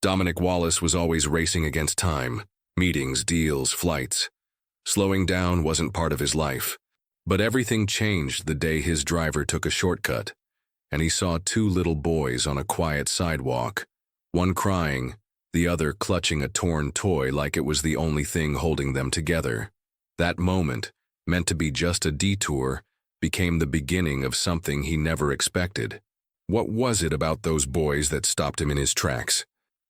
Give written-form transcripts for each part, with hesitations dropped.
Dominic Wallace was always racing against time, meetings, deals, flights. Slowing down wasn't part of his life. But everything changed the day his driver took a shortcut, and he saw two little boys on a quiet sidewalk, one crying, the other clutching a torn toy like it was the only thing holding them together. That moment, meant to be just a detour, became the beginning of something he never expected. What was it about those boys that stopped him in his tracks?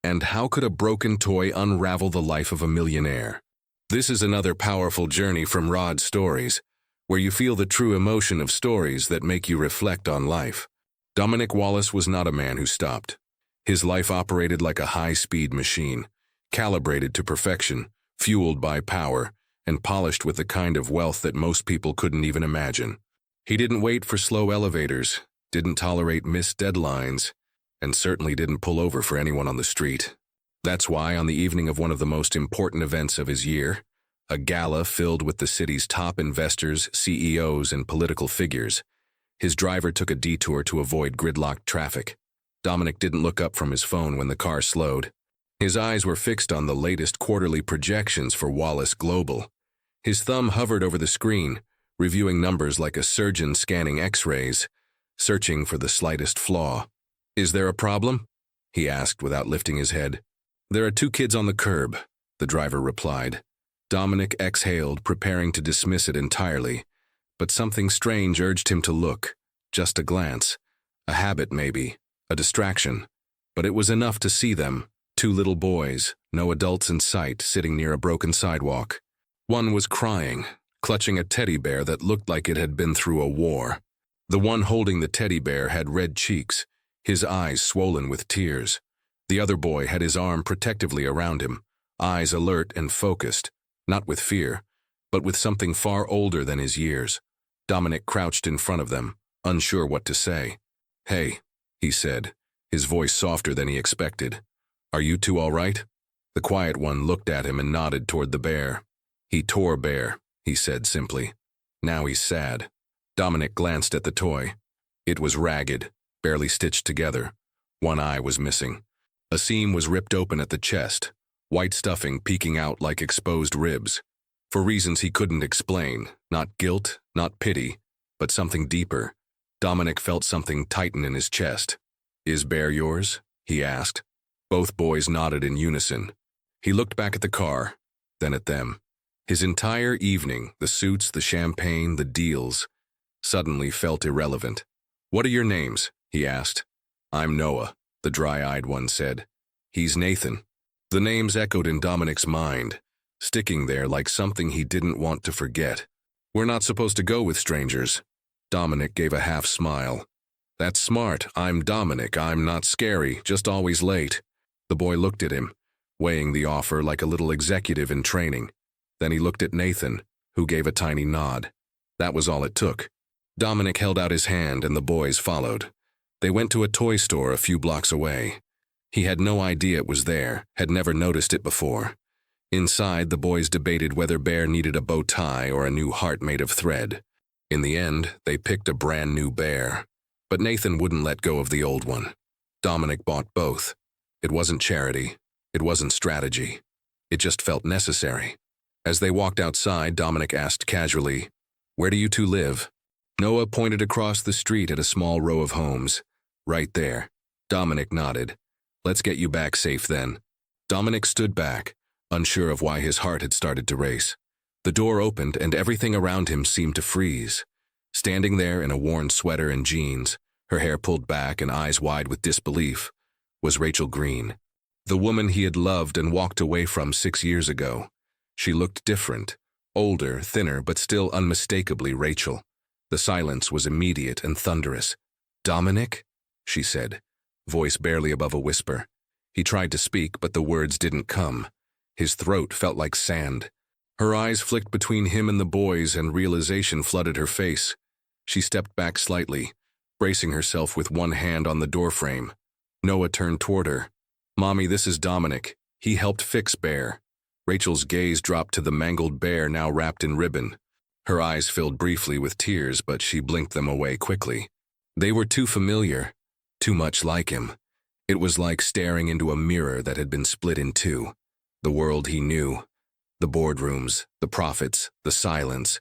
And how could a broken toy unravel the life of a millionaire? This is another powerful journey from Rod's stories, where you feel the true emotion of stories that make you reflect on life. Dominic Wallace was not a man who stopped. His life operated like a high-speed machine, calibrated to perfection, fueled by power, and polished with the kind of wealth that most people couldn't even imagine. He didn't wait for slow elevators, didn't tolerate missed deadlines, and certainly didn't pull over for anyone on the street. That's why, on the evening of one of the most important events of his year, a gala filled with the city's top investors, CEOs, and political figures, his driver took a detour to avoid gridlocked traffic. Dominic didn't look up from his phone when the car slowed. His eyes were fixed on the latest quarterly projections for Wallace Global. His thumb hovered over the screen, reviewing numbers like a surgeon scanning X-rays, searching for the slightest flaw. "Is there a problem?" he asked without lifting his head. "There are two kids on the curb," the driver replied. Dominic exhaled, preparing to dismiss it entirely, but something strange urged him to look. Just a glance. A habit, maybe. A distraction. But it was enough to see them. Two little boys, no adults in sight, sitting near a broken sidewalk. One was crying, clutching a teddy bear that looked like it had been through a war. The one holding the teddy bear had red cheeks, his eyes swollen with tears. The other boy had his arm protectively around him, eyes alert and focused, not with fear, but with something far older than his years. Dominic crouched in front of them, unsure what to say. "Hey," he said, his voice softer than he expected. "Are you two all right?" The quiet one looked at him and nodded toward the bear. "He tore Bear," he said simply. "Now he's sad." Dominic glanced at the toy. It was ragged, barely stitched together. One eye was missing. A seam was ripped open at the chest, white stuffing peeking out like exposed ribs. For reasons he couldn't explain, not guilt, not pity, but something deeper. Dominic felt something tighten in his chest. "Is Bear yours?" he asked. Both boys nodded in unison. He looked back at the car, then at them. His entire evening, the suits, the champagne, the deals, suddenly felt irrelevant. "What are your names?" he asked. "I'm Noah," the dry-eyed one said. "He's Nathan." The names echoed in Dominic's mind, sticking there like something he didn't want to forget. "We're not supposed to go with strangers." Dominic gave a half smile. "That's smart. I'm Dominic. I'm not scary, just always late." The boy looked at him, weighing the offer like a little executive in training. Then he looked at Nathan, who gave a tiny nod. That was all it took. Dominic held out his hand and the boys followed. They went to a toy store a few blocks away. He had no idea it was there, had never noticed it before. Inside, the boys debated whether Bear needed a bow tie or a new heart made of thread. In the end, they picked a brand new bear. But Nathan wouldn't let go of the old one. Dominic bought both. It wasn't charity. It wasn't strategy. It just felt necessary. As they walked outside, Dominic asked casually, "Where do you two live?" Noah pointed across the street at a small row of homes. "Right there." Dominic nodded. "Let's get you back safe then." Dominic stood back, unsure of why his heart had started to race. The door opened and everything around him seemed to freeze. Standing there in a worn sweater and jeans, her hair pulled back and eyes wide with disbelief, was Rachel Green. The woman he had loved and walked away from 6 years ago. She looked different, older, thinner, but still unmistakably Rachel. The silence was immediate and thunderous. "Dominic?" she said, voice barely above a whisper. He tried to speak, but the words didn't come. His throat felt like sand. Her eyes flicked between him and the boys, and realization flooded her face. She stepped back slightly, bracing herself with one hand on the doorframe. Noah turned toward her. "Mommy, this is Dominic. He helped fix Bear." Rachel's gaze dropped to the mangled bear now wrapped in ribbon. Her eyes filled briefly with tears, but she blinked them away quickly. They were too familiar, too much like him. It was like staring into a mirror that had been split in two. The world he knew, the boardrooms, the profits, the silence,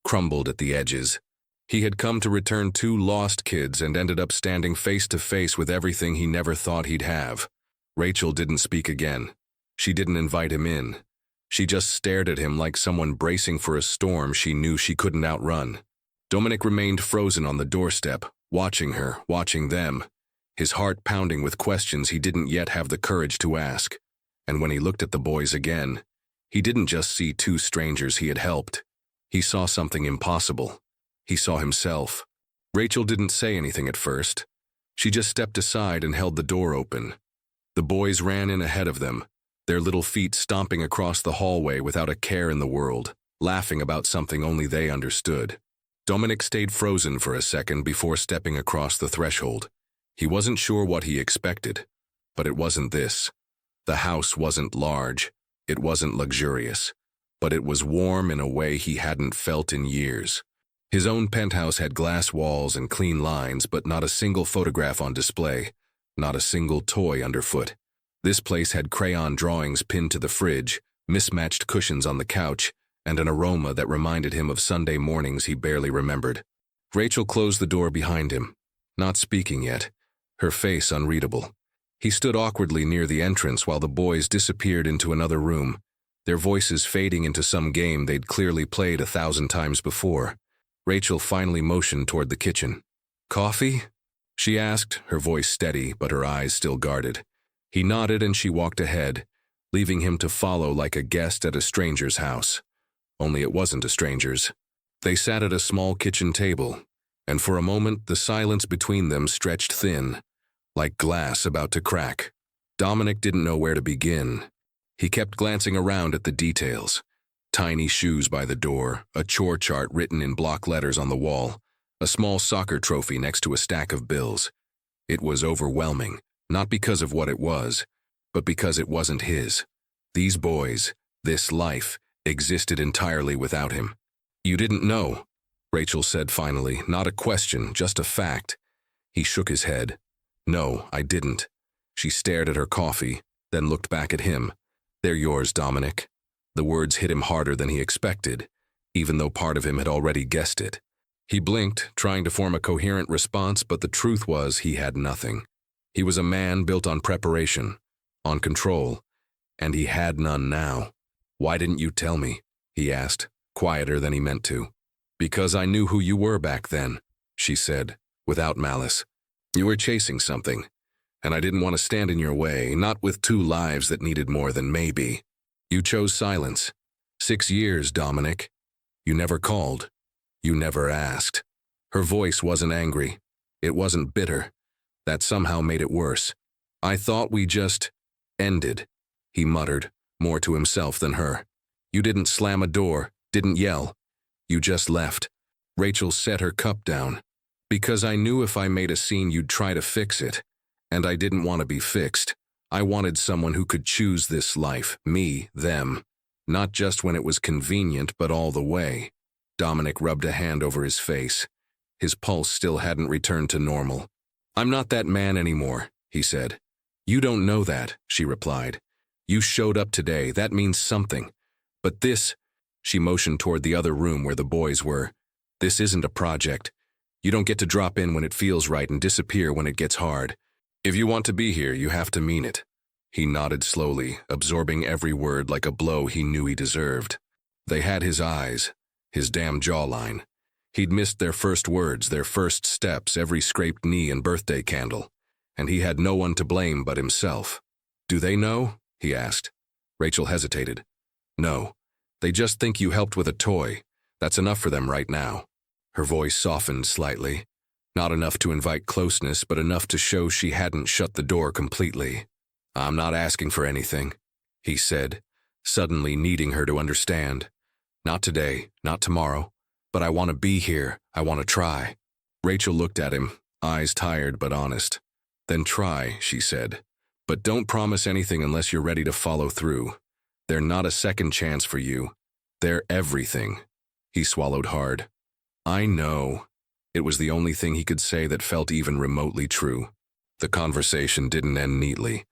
crumbled at the edges. He had come to return two lost kids and ended up standing face to face with everything he never thought he'd have. Rachel didn't speak again. She didn't invite him in. She just stared at him like someone bracing for a storm she knew she couldn't outrun. Dominic remained frozen on the doorstep, watching her, watching them, his heart pounding with questions he didn't yet have the courage to ask. And when he looked at the boys again, he didn't just see two strangers he had helped. He saw something impossible. He saw himself. Rachel didn't say anything at first. She just stepped aside and held the door open. The boys ran in ahead of them, their little feet stomping across the hallway without a care in the world, laughing about something only they understood. Dominic stayed frozen for a second before stepping across the threshold. He wasn't sure what he expected, but it wasn't this. The house wasn't large, it wasn't luxurious, but it was warm in a way he hadn't felt in years. His own penthouse had glass walls and clean lines, but not a single photograph on display, not a single toy underfoot. This place had crayon drawings pinned to the fridge, mismatched cushions on the couch, and an aroma that reminded him of Sunday mornings he barely remembered. Rachel closed the door behind him, not speaking yet, her face unreadable. He stood awkwardly near the entrance while the boys disappeared into another room, their voices fading into some game they'd clearly played 1,000 times before. Rachel finally motioned toward the kitchen. "Coffee?" she asked, her voice steady but her eyes still guarded. He nodded and she walked ahead, leaving him to follow like a guest at a stranger's house. Only it wasn't a stranger's. They sat at a small kitchen table, and for a moment the silence between them stretched thin, like glass about to crack. Dominic didn't know where to begin. He kept glancing around at the details. Tiny shoes by the door, a chore chart written in block letters on the wall, a small soccer trophy next to a stack of bills. It was overwhelming, not because of what it was, but because it wasn't his. These boys, this life, existed entirely without him. "You didn't know," Rachel said finally, not a question, just a fact. He shook his head. "No, I didn't." She stared at her coffee, then looked back at him. "They're yours, Dominic." The words hit him harder than he expected, even though part of him had already guessed it. He blinked, trying to form a coherent response, but the truth was he had nothing. He was a man built on preparation, on control, and he had none now. "Why didn't you tell me?" he asked, quieter than he meant to. "Because I knew who you were back then," she said, without malice. "You were chasing something, and I didn't want to stand in your way, not with two lives that needed more than maybe. You chose silence. 6 years, Dominic. You never called. You never asked." Her voice wasn't angry. It wasn't bitter. That somehow made it worse. "I thought we just ended," he muttered, more to himself than her. "You didn't slam a door, didn't yell. You just left." Rachel set her cup down. "Because I knew if I made a scene you'd try to fix it. And I didn't want to be fixed. I wanted someone who could choose this life, me, them. Not just when it was convenient, but all the way." Dominic rubbed a hand over his face. His pulse still hadn't returned to normal. "I'm not that man anymore," he said. "You don't know that," she replied. "You showed up today, that means something. But this," she motioned toward the other room where the boys were, "this isn't a project. You don't get to drop in when it feels right and disappear when it gets hard. If you want to be here, you have to mean it." He nodded slowly, absorbing every word like a blow he knew he deserved. They had his eyes, his damn jawline. He'd missed their first words, their first steps, every scraped knee and birthday candle. And he had no one to blame but himself. "Do they know?" he asked. Rachel hesitated. "No. They just think you helped with a toy. That's enough for them right now." Her voice softened slightly. Not enough to invite closeness, but enough to show she hadn't shut the door completely. "I'm not asking for anything," he said, suddenly needing her to understand. "Not today, not tomorrow, but I want to be here, I want to try." Rachel looked at him, eyes tired but honest. "Then try," she said. "But don't promise anything unless you're ready to follow through. They're not a second chance for you. They're everything." He swallowed hard. "I know." It was the only thing he could say that felt even remotely true. The conversation didn't end neatly.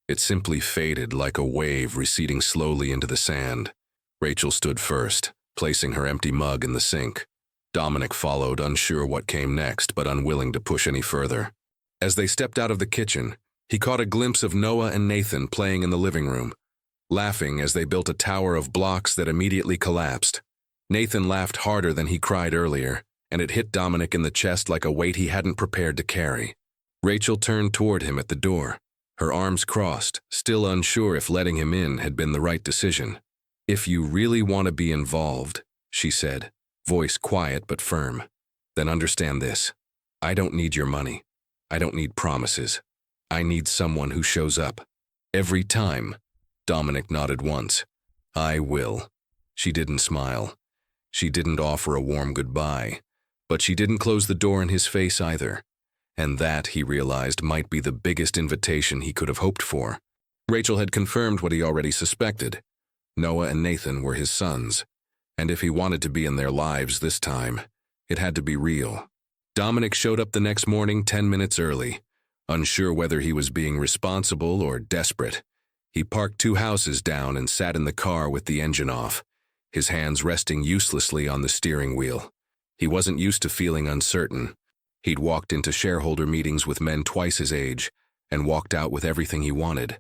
It simply faded like a wave receding slowly into the sand. Rachel stood first, placing her empty mug in the sink. Dominic followed, unsure what came next, but unwilling to push any further. As they stepped out of the kitchen, he caught a glimpse of Noah and Nathan playing in the living room, laughing as they built a tower of blocks that immediately collapsed. Nathan laughed harder than he cried earlier, and it hit Dominic in the chest like a weight he hadn't prepared to carry. Rachel turned toward him at the door, her arms crossed, still unsure if letting him in had been the right decision. "If you really want to be involved," she said, voice quiet but firm, "then understand this. I don't need your money. I don't need promises. I need someone who shows up. Every time." Dominic nodded once. "I will." She didn't smile. She didn't offer a warm goodbye, but she didn't close the door in his face either. And that, he realized, might be the biggest invitation he could have hoped for. Rachel had confirmed what he already suspected. Noah and Nathan were his sons, and if he wanted to be in their lives this time, it had to be real. Dominic showed up the next morning 10 minutes early, unsure whether he was being responsible or desperate. He parked 2 houses down and sat in the car with the engine off, his hands resting uselessly on the steering wheel. He wasn't used to feeling uncertain. He'd walked into shareholder meetings with men twice his age and walked out with everything he wanted.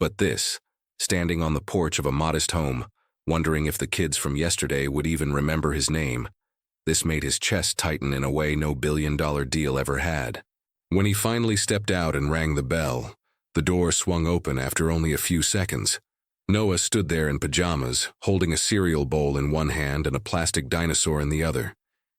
But this, standing on the porch of a modest home, wondering if the kids from yesterday would even remember his name, this made his chest tighten in a way no billion-dollar deal ever had. When he finally stepped out and rang the bell, the door swung open after only a few seconds. Noah stood there in pajamas, holding a cereal bowl in one hand and a plastic dinosaur in the other.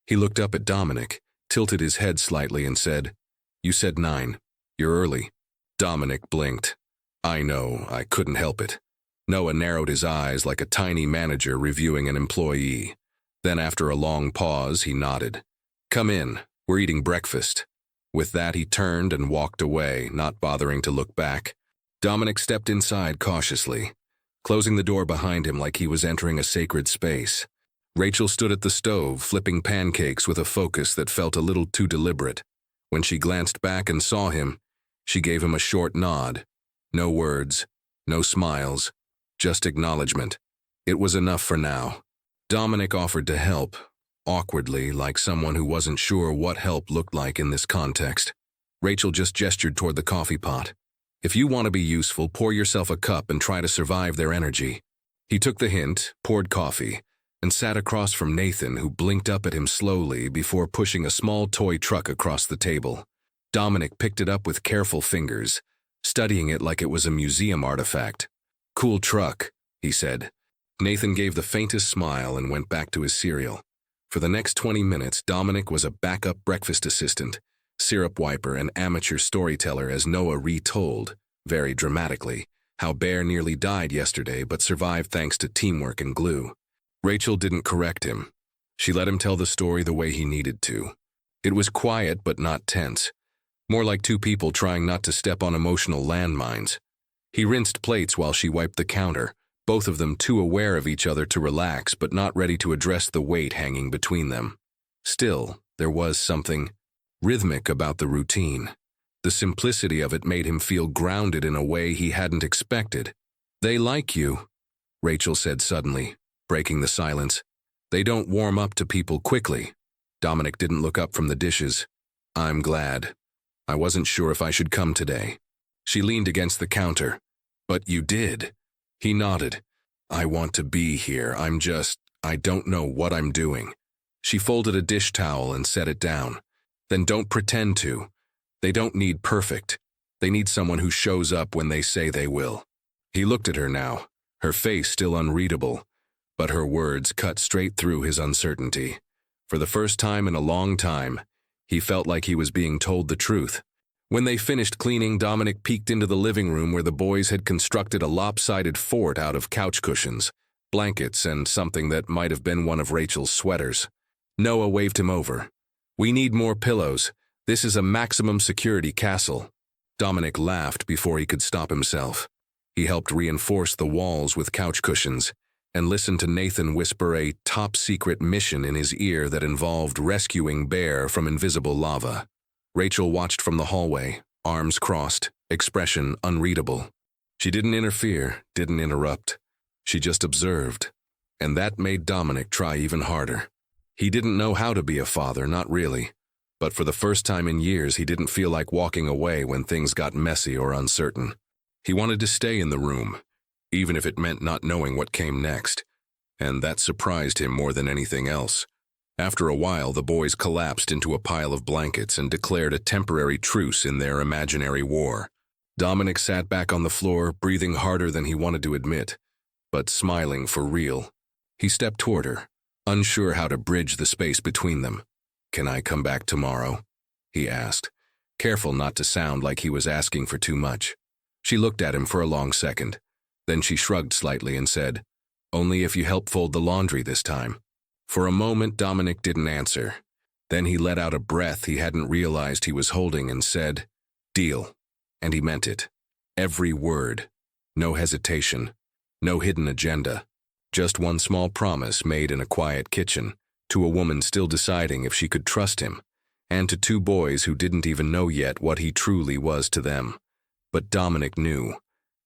He looked up at Dominic, tilted his head slightly and said, "You said 9. You're early." Dominic blinked. "I know, I couldn't help it." Noah narrowed his eyes like a tiny manager reviewing an employee. Then after a long pause, he nodded. "Come in, we're eating breakfast." With that, he turned and walked away, not bothering to look back. Dominic stepped inside cautiously, closing the door behind him like he was entering a sacred space. Rachel stood at the stove, flipping pancakes with a focus that felt a little too deliberate. When she glanced back and saw him, she gave him a short nod. No words, no smiles, just acknowledgement. It was enough for now. Dominic offered to help, awkwardly, like someone who wasn't sure what help looked like in this context. Rachel just gestured toward the coffee pot. "If you want to be useful, pour yourself a cup and try to survive their energy." He took the hint, poured coffee, and sat across from Nathan, who blinked up at him slowly before pushing a small toy truck across the table. Dominic picked it up with careful fingers, studying it like it was a museum artifact. "Cool truck," he said. Nathan gave the faintest smile and went back to his cereal. For the next 20 minutes, Dominic was a backup breakfast assistant, syrup wiper, and amateur storyteller as Noah retold, very dramatically, how Bear nearly died yesterday but survived thanks to teamwork and glue. Rachel didn't correct him. She let him tell the story the way he needed to. It was quiet but not tense, more like 2 people trying not to step on emotional landmines. He rinsed plates while she wiped the counter, both of them too aware of each other to relax but not ready to address the weight hanging between them. Still, there was something rhythmic about the routine. The simplicity of it made him feel grounded in a way he hadn't expected. "They like you," Rachel said suddenly, breaking the silence. "They don't warm up to people quickly." Dominic didn't look up from the dishes. "I'm glad. I wasn't sure if I should come today." She leaned against the counter. "But you did." He nodded. "I want to be here. I don't know what I'm doing." She folded a dish towel and set it down. "Then don't pretend to. They don't need perfect. They need someone who shows up when they say they will." He looked at her now, her face still unreadable, but her words cut straight through his uncertainty. For the first time in a long time, he felt like he was being told the truth. When they finished cleaning, Dominic peeked into the living room where the boys had constructed a lopsided fort out of couch cushions, blankets, and something that might have been one of Rachel's sweaters. Noah waved him over. "We need more pillows. This is a maximum security castle." Dominic laughed before he could stop himself. He helped reinforce the walls with couch cushions and listened to Nathan whisper a top-secret mission in his ear that involved rescuing Bear from invisible lava. Rachel watched from the hallway, arms crossed, expression unreadable. She didn't interfere, didn't interrupt. She just observed. And that made Dominic try even harder. He didn't know how to be a father, not really. But for the first time in years, he didn't feel like walking away when things got messy or uncertain. He wanted to stay in the room, even if it meant not knowing what came next. And that surprised him more than anything else. After a while, the boys collapsed into a pile of blankets and declared a temporary truce in their imaginary war. Dominic sat back on the floor, breathing harder than he wanted to admit, but smiling for real. He stepped toward her, unsure how to bridge the space between them. "Can I come back tomorrow?" he asked, careful not to sound like he was asking for too much. She looked at him for a long second. Then she shrugged slightly and said, "Only if you help fold the laundry this time." For a moment, Dominic didn't answer. Then he let out a breath he hadn't realized he was holding and said, "Deal." And he meant it. Every word. No hesitation. No hidden agenda. Just one small promise made in a quiet kitchen, to a woman still deciding if she could trust him, and to two boys who didn't even know yet what he truly was to them. But Dominic knew,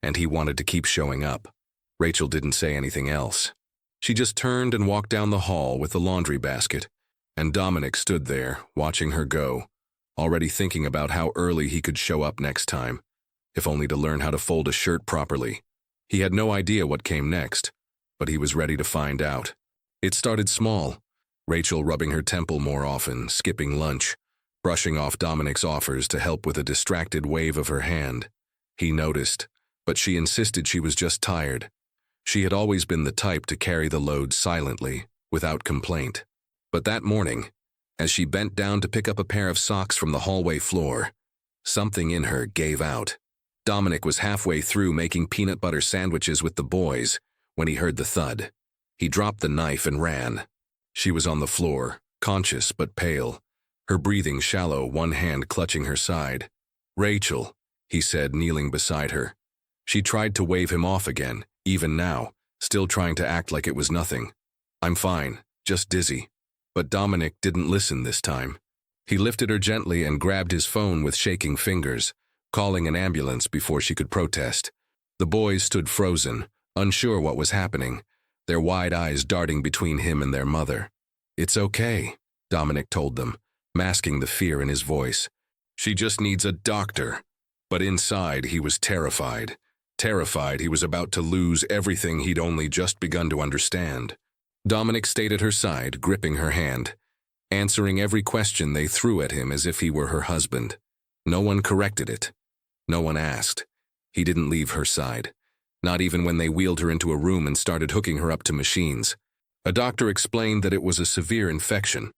and he wanted to keep showing up. Rachel didn't say anything else. She just turned and walked down the hall with the laundry basket, and Dominic stood there, watching her go, already thinking about how early he could show up next time, if only to learn how to fold a shirt properly. He had no idea what came next, but he was ready to find out. It started small, Rachel rubbing her temple more often, skipping lunch, brushing off Dominic's offers to help with a distracted wave of her hand. He noticed, but she insisted she was just tired. She had always been the type to carry the load silently, without complaint. But that morning, as she bent down to pick up a pair of socks from the hallway floor, something in her gave out. Dominic was halfway through making peanut butter sandwiches with the boys when he heard the thud. He dropped the knife and ran. She was on the floor, conscious but pale, her breathing shallow, one hand clutching her side. "Rachel," he said, kneeling beside her. She tried to wave him off again, even now, still trying to act like it was nothing. "I'm fine, just dizzy." But Dominic didn't listen this time. He lifted her gently and grabbed his phone with shaking fingers, calling an ambulance before she could protest. The boys stood frozen, unsure what was happening, their wide eyes darting between him and their mother. "It's okay," Dominic told them, masking the fear in his voice. "She just needs a doctor." But inside, he was terrified. Terrified he was about to lose everything he'd only just begun to understand. Dominic stayed at her side, gripping her hand, answering every question they threw at him as if he were her husband. No one corrected it. No one asked. He didn't leave her side, not even when they wheeled her into a room and started hooking her up to machines. A doctor explained that it was a severe infection,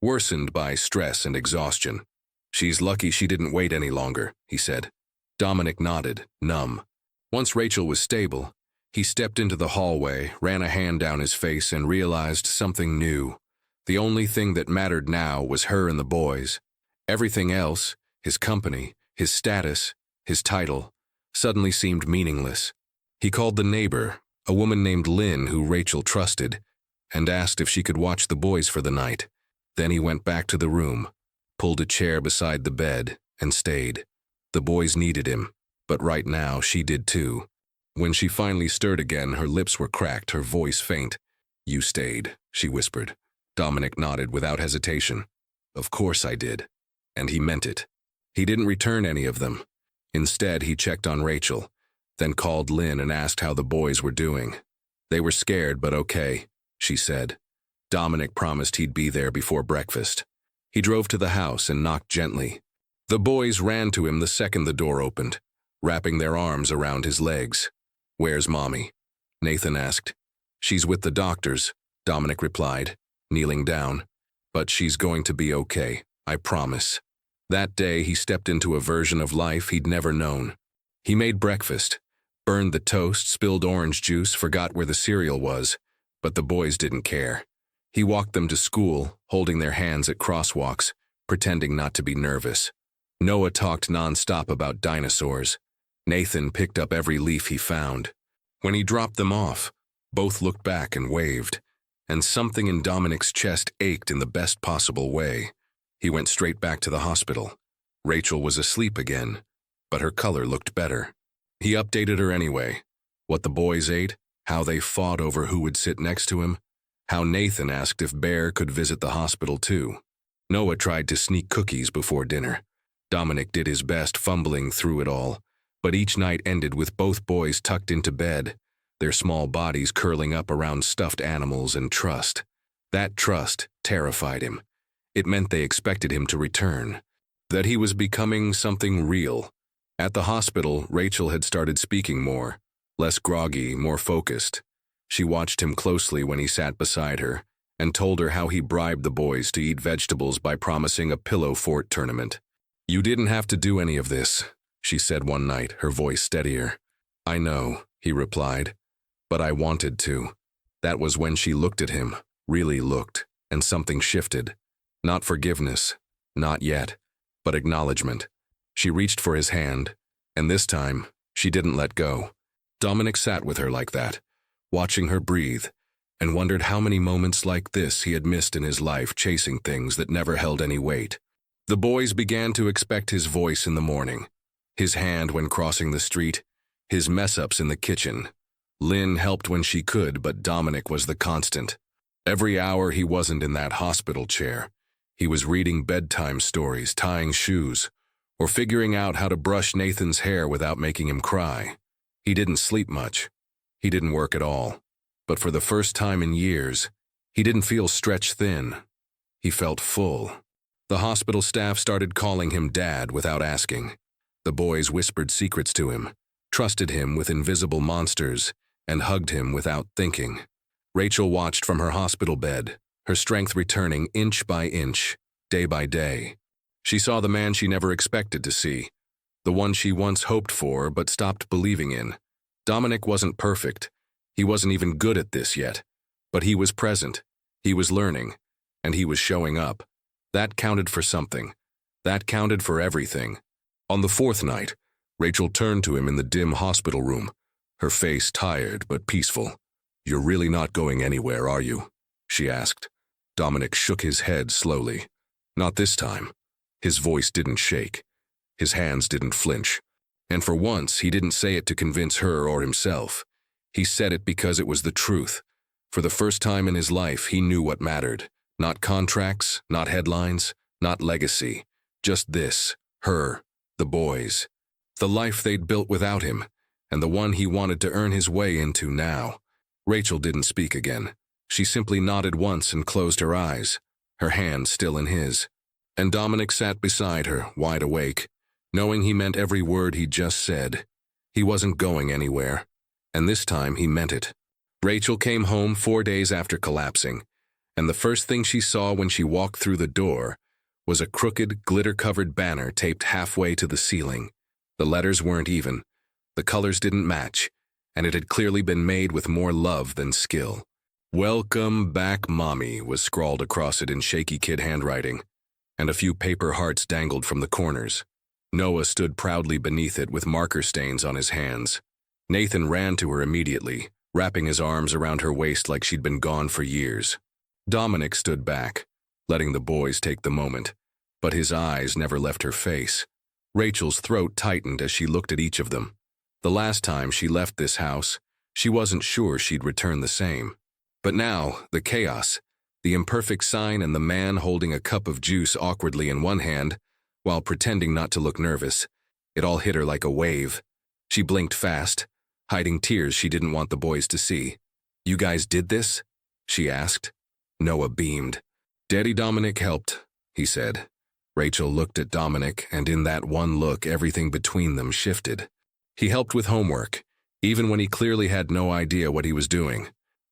worsened by stress and exhaustion. "She's lucky she didn't wait any longer," he said. Dominic nodded, numb. Once Rachel was stable, he stepped into the hallway, ran a hand down his face, and realized something new. The only thing that mattered now was her and the boys. Everything else, his company, his status, his title, suddenly seemed meaningless. He called the neighbor, a woman named Lynn who Rachel trusted, and asked if she could watch the boys for the night. Then he went back to the room, pulled a chair beside the bed, and stayed. The boys needed him, but right now she did too. When she finally stirred again, her lips were cracked, her voice faint. "You stayed," she whispered. Dominic nodded without hesitation. "Of course I did." And he meant it. He didn't return any of them. Instead, he checked on Rachel, then called Lynn and asked how the boys were doing. "They were scared, but okay," she said. Dominic promised he'd be there before breakfast. He drove to the house and knocked gently. The boys ran to him the second the door opened, wrapping their arms around his legs. "Where's Mommy?" Nathan asked. "She's with the doctors," Dominic replied, kneeling down. "But she's going to be okay, I promise." That day, he stepped into a version of life he'd never known. He made breakfast, burned the toast, spilled orange juice, forgot where the cereal was, but the boys didn't care. He walked them to school, holding their hands at crosswalks, pretending not to be nervous. Noah talked nonstop about dinosaurs. Nathan picked up every leaf he found. When he dropped them off, both looked back and waved, and something in Dominic's chest ached in the best possible way. He went straight back to the hospital. Rachel was asleep again, but her color looked better. He updated her anyway. What the boys ate, how they fought over who would sit next to him, how Nathan asked if Bear could visit the hospital too. Noah tried to sneak cookies before dinner. Dominic did his best fumbling through it all, but each night ended with both boys tucked into bed, their small bodies curling up around stuffed animals and trust. That trust terrified him. It meant they expected him to return, that he was becoming something real. At the hospital, Rachel had started speaking more, less groggy, more focused. She watched him closely when he sat beside her and told her how he bribed the boys to eat vegetables by promising a pillow fort tournament. "You didn't have to do any of this," she said one night, her voice steadier. "I know," he replied, "but I wanted to." That was when she looked at him, really looked, and something shifted. Not forgiveness, not yet, but acknowledgement. She reached for his hand, and this time, she didn't let go. Dominic sat with her like that, watching her breathe, and wondered how many moments like this he had missed in his life chasing things that never held any weight. The boys began to expect his voice in the morning, his hand when crossing the street, his mess-ups in the kitchen. Lynn helped when she could, but Dominic was the constant. Every hour he wasn't in that hospital chair, he was reading bedtime stories, tying shoes, or figuring out how to brush Nathan's hair without making him cry. He didn't sleep much. He didn't work at all. But for the first time in years, he didn't feel stretched thin. He felt full. The hospital staff started calling him Dad without asking. The boys whispered secrets to him, trusted him with invisible monsters, and hugged him without thinking. Rachel watched from her hospital bed, her strength returning inch by inch, day by day. She saw the man she never expected to see, the one she once hoped for but stopped believing in. Dominic wasn't perfect. He wasn't even good at this yet. But he was present, he was learning, and he was showing up. That counted for something. That counted for everything. On the fourth night, Rachel turned to him in the dim hospital room, her face tired but peaceful. "You're really not going anywhere, are you?" she asked. Dominic shook his head slowly. Not this time. His voice didn't shake. His hands didn't flinch. And for once, he didn't say it to convince her or himself. He said it because it was the truth. For the first time in his life, he knew what mattered. Not contracts, not headlines, not legacy. Just this, her, the boys. The life they'd built without him, and the one he wanted to earn his way into now. Rachel didn't speak again. She simply nodded once and closed her eyes, her hand still in his. And Dominic sat beside her, wide awake, knowing he meant every word he'd just said. He wasn't going anywhere, and this time he meant it. Rachel came home 4 days after collapsing, and the first thing she saw when she walked through the door was a crooked, glitter-covered banner taped halfway to the ceiling. The letters weren't even, the colors didn't match, and it had clearly been made with more love than skill. "Welcome back, Mommy," was scrawled across it in shaky kid handwriting, and a few paper hearts dangled from the corners. Noah stood proudly beneath it with marker stains on his hands. Nathan ran to her immediately, wrapping his arms around her waist like she'd been gone for years. Dominic stood back, letting the boys take the moment, but his eyes never left her face. Rachel's throat tightened as she looked at each of them. The last time she left this house, she wasn't sure she'd return the same. But now, the chaos, the imperfect sign and the man holding a cup of juice awkwardly in one hand, while pretending not to look nervous, it all hit her like a wave. She blinked fast, hiding tears she didn't want the boys to see. "You guys did this?" she asked. Noah beamed. "Daddy Dominic helped," he said. Rachel looked at Dominic, and in that one look, everything between them shifted. He helped with homework, even when he clearly had no idea what he was doing.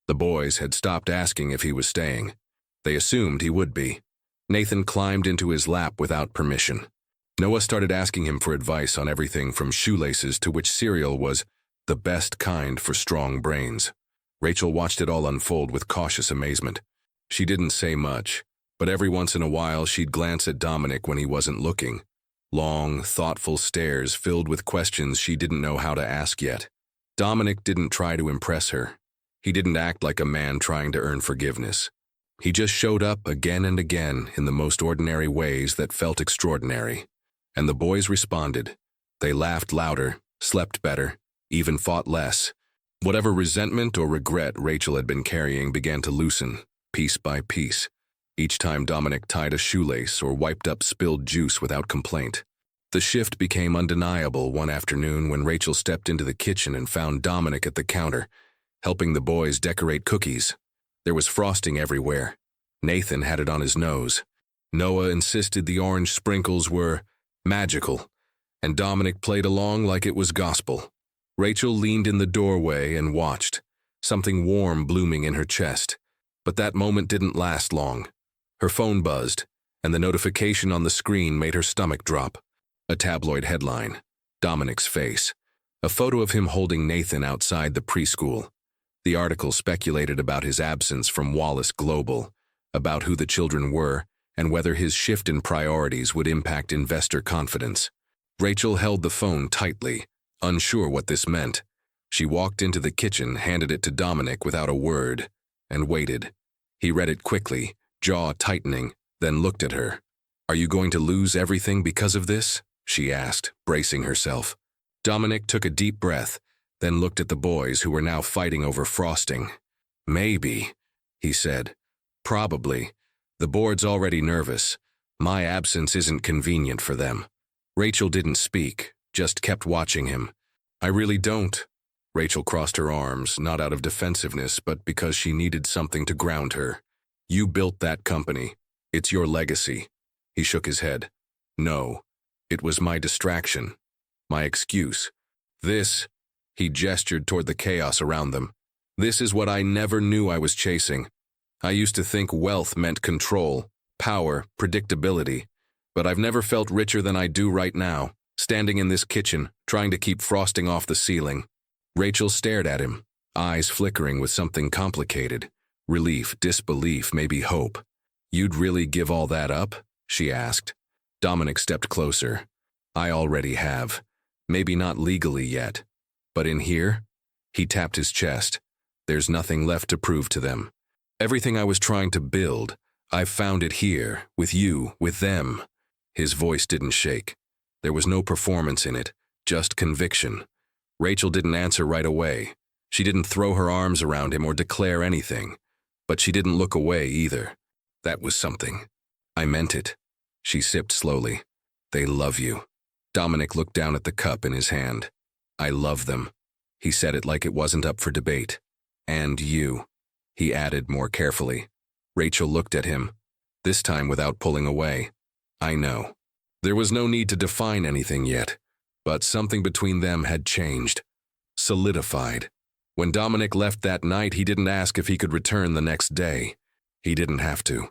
The boys had stopped asking if he was staying. They assumed he would be. Nathan climbed into his lap without permission. Noah started asking him for advice on everything from shoelaces to which cereal was the best kind for strong brains. Rachel watched it all unfold with cautious amazement. She didn't say much, but every once in a while she'd glance at Dominic when he wasn't looking. Long, thoughtful stares filled with questions she didn't know how to ask yet. Dominic didn't try to impress her. He didn't act like a man trying to earn forgiveness. He just showed up again and again in the most ordinary ways that felt extraordinary. And the boys responded. They laughed louder, slept better, even fought less. Whatever resentment or regret Rachel had been carrying began to loosen, piece by piece, each time Dominic tied a shoelace or wiped up spilled juice without complaint. The shift became undeniable one afternoon when Rachel stepped into the kitchen and found Dominic at the counter, helping the boys decorate cookies. There was frosting everywhere. Nathan had it on his nose. Noah insisted the orange sprinkles were magical, and Dominic played along like it was gospel. Rachel leaned in the doorway and watched, something warm blooming in her chest. But that moment didn't last long. Her phone buzzed, and the notification on the screen made her stomach drop. A tabloid headline, Dominic's face, a photo of him holding Nathan outside the preschool. The article speculated about his absence from Wallace Global, about who the children were, and whether his shift in priorities would impact investor confidence. Rachel held the phone tightly, unsure what this meant. She walked into the kitchen, handed it to Dominic without a word, and waited. He read it quickly, jaw tightening, then looked at her. "Are you going to lose everything because of this?" she asked, bracing herself. Dominic took a deep breath, then looked at the boys who were now fighting over frosting. "Maybe," he said. "Probably. The board's already nervous. My absence isn't convenient for them." Rachel didn't speak, just kept watching him. "I really don't." Rachel crossed her arms, not out of defensiveness, but because she needed something to ground her. "You built that company. It's your legacy." He shook his head. "No. It was my distraction. My excuse. This," he gestured toward the chaos around them. "This is what I never knew I was chasing. I used to think wealth meant control, power, predictability. But I've never felt richer than I do right now, standing in this kitchen, trying to keep frosting off the ceiling." Rachel stared at him, eyes flickering with something complicated. Relief, disbelief, maybe hope. "You'd really give all that up?" she asked. Dominic stepped closer. "I already have. Maybe not legally yet. But in here?" He tapped his chest. "There's nothing left to prove to them. Everything I was trying to build, I've found it here, with you, with them." His voice didn't shake. There was no performance in it, just conviction. Rachel didn't answer right away. She didn't throw her arms around him or declare anything. But she didn't look away either. "That was something. I meant it." She sipped slowly. "They love you." Dominic looked down at the cup in his hand. "I love them." He said it like it wasn't up for debate. "And you," he added more carefully. Rachel looked at him, this time without pulling away. "I know." There was no need to define anything yet, but something between them had changed, solidified. When Dominic left that night, he didn't ask if he could return the next day. He didn't have to.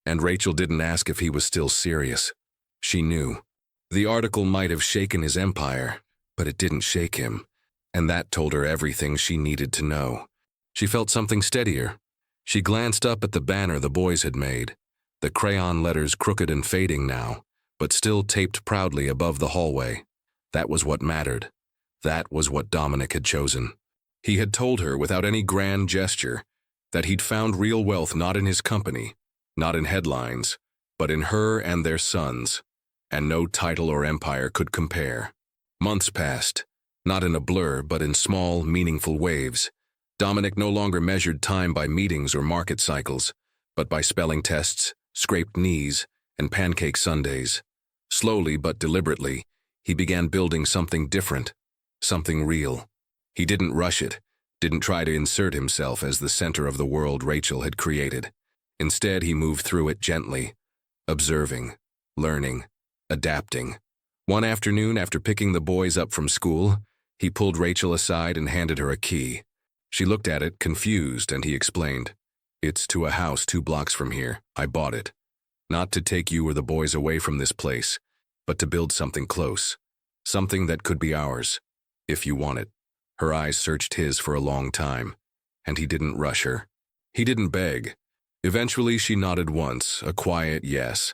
And Rachel didn't ask if he was still serious. She knew. The article might have shaken his empire, but it didn't shake him. And that told her everything she needed to know. She felt something steadier. She glanced up at the banner the boys had made, the crayon letters crooked and fading now, but still taped proudly above the hallway. That was what mattered. That was what Dominic had chosen. He had told her without any grand gesture that he'd found real wealth not in his company, not in headlines, but in her and their sons, and no title or empire could compare. Months passed, not in a blur but in small, meaningful waves. Dominic no longer measured time by meetings or market cycles, but by spelling tests, scraped knees, and pancake Sundays. Slowly but deliberately, he began building something different, something real. He didn't rush it, didn't try to insert himself as the center of the world Rachel had created. Instead, he moved through it gently, observing, learning, adapting. One afternoon, after picking the boys up from school, he pulled Rachel aside and handed her a key. She looked at it, confused, and he explained, "It's to a house 2 blocks from here. I bought it. Not to take you or the boys away from this place, but to build something close. Something that could be ours, if you want it." Her eyes searched his for a long time, and he didn't rush her. He didn't beg. Eventually she nodded once, a quiet yes.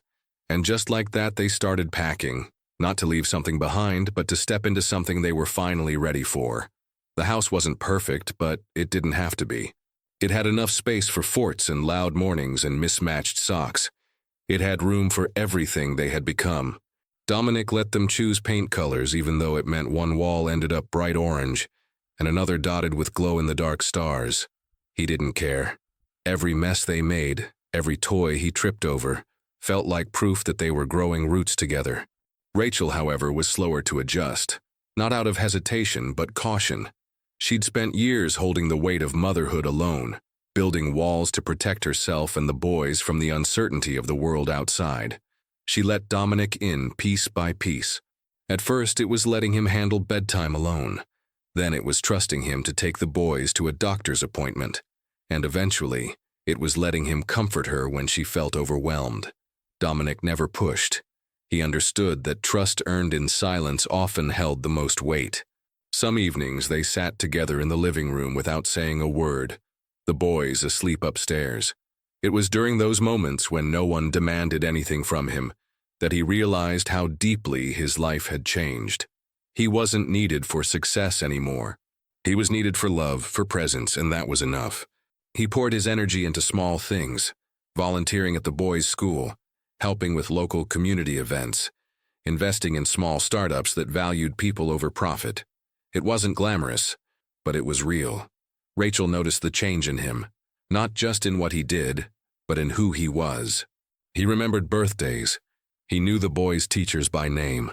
And just like that they started packing, not to leave something behind, but to step into something they were finally ready for. The house wasn't perfect, but it didn't have to be. It had enough space for forts and loud mornings and mismatched socks. It had room for everything they had become. Dominic let them choose paint colors even though it meant one wall ended up bright orange and another dotted with glow-in-the-dark stars. He didn't care. Every mess they made, every toy he tripped over, felt like proof that they were growing roots together. Rachel, however, was slower to adjust, not out of hesitation but caution. She'd spent years holding the weight of motherhood alone, building walls to protect herself and the boys from the uncertainty of the world outside. She let Dominic in piece by piece. At first, it was letting him handle bedtime alone. Then it was trusting him to take the boys to a doctor's appointment. And eventually, it was letting him comfort her when she felt overwhelmed. Dominic never pushed. He understood that trust earned in silence often held the most weight. Some evenings they sat together in the living room without saying a word, the boys asleep upstairs. It was during those moments when no one demanded anything from him that he realized how deeply his life had changed. He wasn't needed for success anymore. He was needed for love, for presence, and that was enough. He poured his energy into small things, volunteering at the boys' school, helping with local community events, investing in small startups that valued people over profit. It wasn't glamorous, but it was real. Rachel noticed the change in him, not just in what he did, but in who he was. He remembered birthdays. He knew the boys' teachers by name.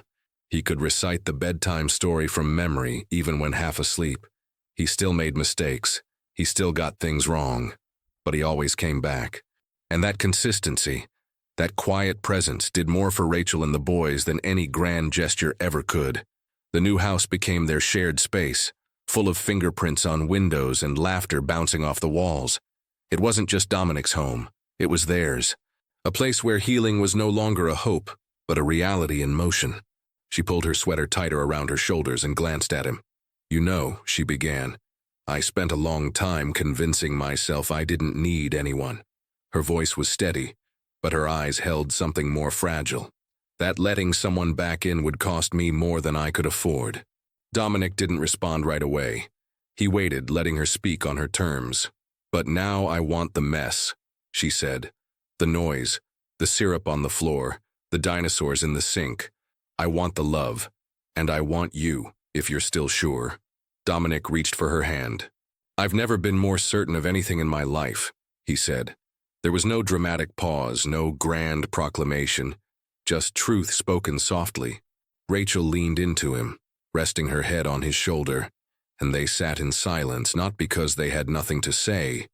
He could recite the bedtime story from memory even when half asleep. He still made mistakes. He still got things wrong. But he always came back. And that consistency, that quiet presence did more for Rachel and the boys than any grand gesture ever could. The new house became their shared space, full of fingerprints on windows and laughter bouncing off the walls. It wasn't just Dominic's home. It was theirs. A place where healing was no longer a hope, but a reality in motion. She pulled her sweater tighter around her shoulders and glanced at him. "You know," she began, "I spent a long time convincing myself I didn't need anyone." Her voice was steady, but her eyes held something more fragile. That letting someone back in would cost me more than I could afford. Dominic didn't respond right away. He waited, letting her speak on her terms. "But now I want the mess," she said. "The noise, the syrup on the floor, the dinosaurs in the sink. I want the love, and I want you, if you're still sure." Dominic reached for her hand. "I've never been more certain of anything in my life," he said. There was no dramatic pause, no grand proclamation, just truth spoken softly. Rachel leaned into him, resting her head on his shoulder, and they sat in silence, not because they had nothing to say,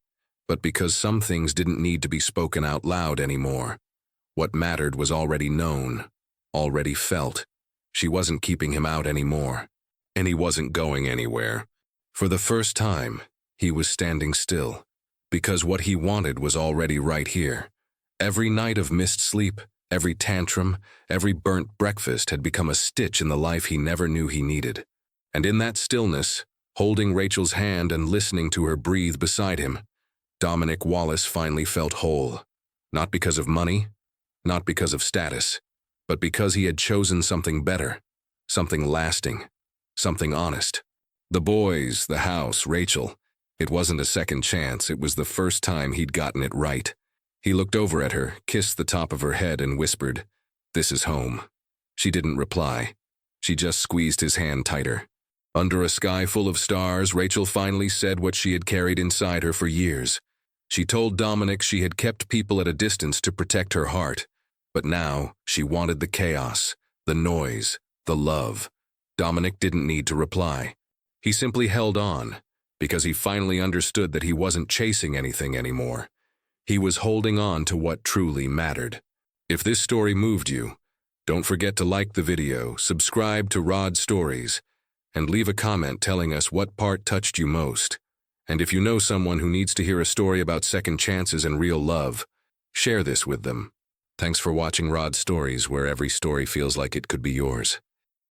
but because some things didn't need to be spoken out loud anymore. What mattered was already known, already felt. She wasn't keeping him out anymore, and he wasn't going anywhere. For the first time, he was standing still, because what he wanted was already right here. Every night of missed sleep, every tantrum, every burnt breakfast had become a stitch in the life he never knew he needed. And in that stillness, holding Rachel's hand and listening to her breathe beside him, Dominic Wallace finally felt whole. Not because of money, not because of status, but because he had chosen something better, something lasting, something honest. The boys, the house, Rachel. It wasn't a second chance, it was the first time he'd gotten it right. He looked over at her, kissed the top of her head, and whispered, "This is home." She didn't reply. She just squeezed his hand tighter. Under a sky full of stars, Rachel finally said what she had carried inside her for years. She told Dominic she had kept people at a distance to protect her heart, but now she wanted the chaos, the noise, the love. Dominic didn't need to reply. He simply held on, because he finally understood that he wasn't chasing anything anymore. He was holding on to what truly mattered. If this story moved you, don't forget to like the video, subscribe to Rod Stories, and leave a comment telling us what part touched you most. And if you know someone who needs to hear a story about second chances and real love, share this with them. Thanks for watching Rod Stories, where every story feels like it could be yours.